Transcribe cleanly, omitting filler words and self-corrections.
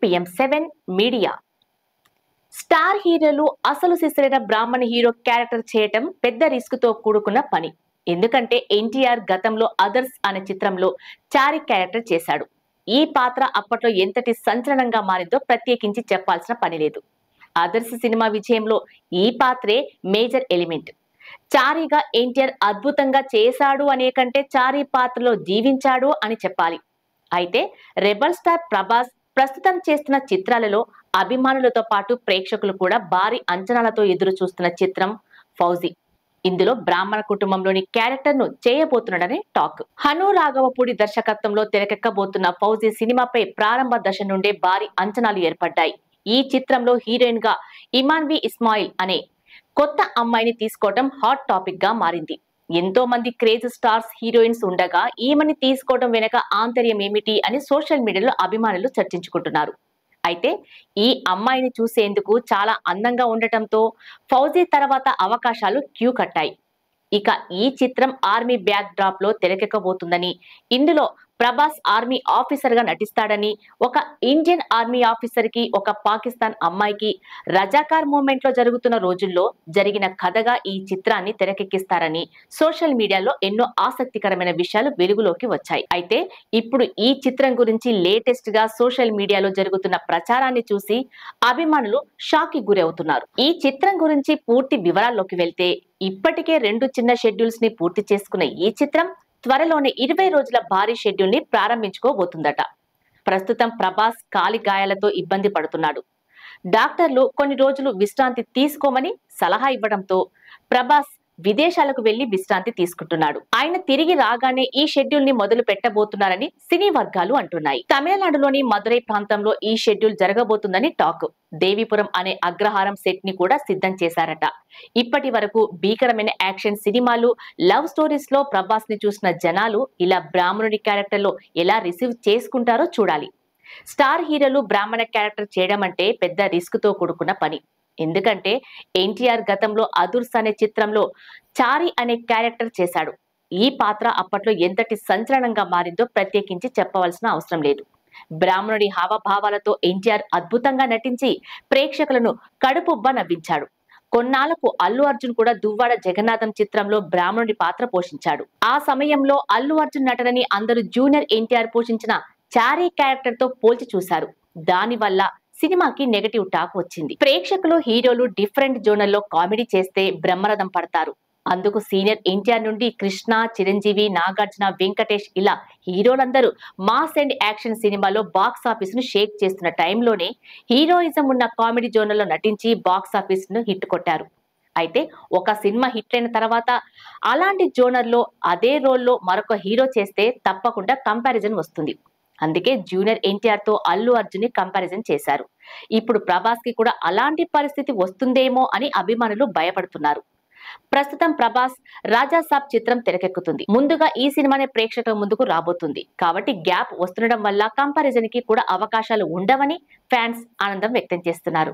PM7 media. Star హీరోలు అసలు సిసలైన బ్రాహ్మణ హీరో క్యారెక్టర్ చేయటం పెద్ద రిస్క్ తో కూడుకున్న పని. ఎందుకంటే ఎన్టీఆర్ గతంలో అదర్స్ అనే చిత్రంలో చారి క్యారెక్టర్ చేశాడు. ఈ పాత్ర అప్పట్లో ఎంతటి సంచలనంగా మారిందో ప్రత్యేకించి చెప్పాల్సిన పని లేదు. అదర్స్ సినిమా విజయంలో ఈ పాత్రే మేజర్ ఎలిమెంట్. చారీగా ఎన్టీఆర్ అద్భుతంగా చేశాడు అనే కంటే చారీ పాత్రలో జీవించాడు అని చెప్పాలి. అయితే రెబల్ స్టార్ ప్రభాస్ ప్రస్తుతం చేస్తున్న చిత్రాలలో అభిమానులతో పాటు ప్రేక్షకులు కూడా భారీ అంచనాలతో ఎదురు చూస్తున్న చిత్రం ఫౌజీ. ఇందులో బ్రాహ్మణ కుటుంబంలోని క్యారెక్టర్ ను చేయబోతున్నాడని టాక్. హను రాఘవపూడి దర్శకత్వంలో తెరకెక్కబోతున్న ఫౌజీ సినిమాపై ప్రారంభ దశ నుండే భారీ అంచనాలు ఏర్పడ్డాయి. ఈ చిత్రంలో హీరోయిన్ గా ఇమాన్వి ఇస్మాయిల్ అనే కొత్త అమ్మాయిని తీసుకోవడం హాట్ టాపిక్ గా మారింది. ఎంతో మంది క్రేజ్ స్టార్స్ హీరోయిన్స్ ఉండగా ఈమెని తీసుకోవడం వెనక ఆంతర్యం ఏమిటి అని సోషల్ మీడియాలో అభిమానులు చర్చించుకుంటున్నారు. అయితే ఈ అమ్మాయిని చూసేందుకు చాలా అందంగా ఉండటంతో ఫౌజీ తర్వాత అవకాశాలు క్యూ కట్టాయి. ఇక ఈ చిత్రం ఆర్మీ బ్యాక్ డ్రాప్ లో తెరకెక్కబోతుందని, ఇందులో ప్రభాస్ ఆర్మీ ఆఫీసర్ గా నటిస్తాడని, ఒక ఇండియన్ ఆర్మీ ఆఫీసర్ కి ఒక పాకిస్తాన్ అమ్మాయికి రజాకార్ మూవ్మెంట్ లో జరుగుతున్న రోజుల్లో జరిగిన కథగా ఈ చిత్రాన్ని తెరకెక్కిస్తారని సోషల్ మీడియాలో ఎన్నో ఆసక్తికరమైన విషయాలు వెలుగులోకి వచ్చాయి. అయితే ఇప్పుడు ఈ చిత్రం గురించి లేటెస్ట్ గా సోషల్ మీడియాలో జరుగుతున్న ప్రచారాన్ని చూసి అభిమానులు షాక్ కి గురవుతున్నారు. ఈ చిత్రం గురించి పూర్తి వివరాల్లోకి వెళ్తే, ఇప్పటికే 2 చిన్న షెడ్యూల్స్ ని పూర్తి చేసుకున్న ఈ చిత్రం త్వరలోనే 20 రోజుల భారీ షెడ్యూల్ ని ప్రారంభించుకోబోతుందట. ప్రస్తుతం ప్రభాస్ కాలి గాయాలతో ఇబ్బంది పడుతున్నాడు. డాక్టర్లు కొన్ని రోజులు విశ్రాంతి తీసుకోమని సలహా ఇవ్వడంతో ప్రభాస్ విదేశాలకు వెళ్లి విశ్రాంతి తీసుకుంటున్నాడు. ఆయన తిరిగి రాగానే ఈ షెడ్యూల్ ని మొదలు పెట్టబోతున్నారని సినీ వర్గాలు అంటున్నాయి. తమిళనాడులోని మదురై ప్రాంతంలో ఈ షెడ్యూల్ జరగబోతుందని టాక్. దేవిపురం అనే అగ్రహారం సెట్ ని కూడా సిద్ధం చేశారట. ఇప్పటి వరకు భీకరమైన యాక్షన్ సినిమాలు, లవ్ స్టోరీస్ లో ప్రభాస్ ని చూసిన జనాలు ఇలా బ్రాహ్మణుడి క్యారెక్టర్ లో ఎలా రిసీవ్ చేసుకుంటారో చూడాలి. స్టార్ హీరోలు బ్రాహ్మణ క్యారెక్టర్ చేయడం అంటే పెద్ద రిస్క్ తో కూడుకున్న పని. ఎందుకంటే ఎన్టీఆర్ గతంలో అదుర్స్ అనే చిత్రంలో చారి అనే క్యారెక్టర్ చేశాడు. ఈ పాత్ర అప్పట్లో ఎంతటి సంచలనంగా మారిందో ప్రత్యేకించి చెప్పవలసిన అవసరం లేదు. బ్రాహ్మణుడి హావభావాలతో ఎన్టీఆర్ అద్భుతంగా నటించి ప్రేక్షకులను కడుపుబ్బ నవ్వించాడు. కొన్నాళ్లకు అల్లు అర్జున్ కూడా దువ్వాడ జగన్నాథం చిత్రంలో బ్రాహ్మణుడి పాత్ర పోషించాడు. ఆ సమయంలో అల్లు అర్జున్ నటనని అందరూ జూనియర్ ఎన్టీఆర్ పోషించిన చారీ క్యారెక్టర్ తో పోల్చి చూశారు. దానివల్ల సినిమాకి నెగటివ్ టాక్ వచ్చింది. ప్రేక్షకులు హీరోలు డిఫరెంట్ జోనల్లో కామెడీ చేస్తే బ్రహ్మరథం పడతారు. అందుకు సీనియర్ ఎన్టీఆర్ నుండి కృష్ణ, చిరంజీవి, నాగార్జున, వెంకటేష్ ఇలా హీరోలందరూ మాస్ అండ్ యాక్షన్ సినిమాలో బాక్స్ ఆఫీస్ ను షేక్ చేస్తున్న టైంలోనే హీరోయిజం ఉన్న కామెడీ జోనల్లో నటించి బాక్స్ ఆఫీస్ ను హిట్ కొట్టారు. అయితే ఒక సినిమా హిట్ అయిన తర్వాత అలాంటి జోనర్లో అదే రోల్లో మరొక హీరో చేస్తే తప్పకుండా కంపారిజన్ వస్తుంది. అందుకే జూనియర్ ఎన్టీఆర్ తో అల్లు అర్జున్ ని కంపారిజన్ చేశారు. ఇప్పుడు ప్రభాస్ కి కూడా అలాంటి పరిస్థితి వస్తుందేమో అని అభిమానులు భయపడుతున్నారు. ప్రస్తుతం ప్రభాస్ రాజాసాబ్ చిత్రం తెరకెక్కుతుంది. ముందుగా ఈ సినిమానే ప్రేక్షకుల ముందుకు రాబోతుంది. కాబట్టి గ్యాప్ వస్తుండడం వల్ల కంపారిజన్ కి కూడా అవకాశాలు ఉండవని ఫ్యాన్స్ ఆనందం వ్యక్తం చేస్తున్నారు.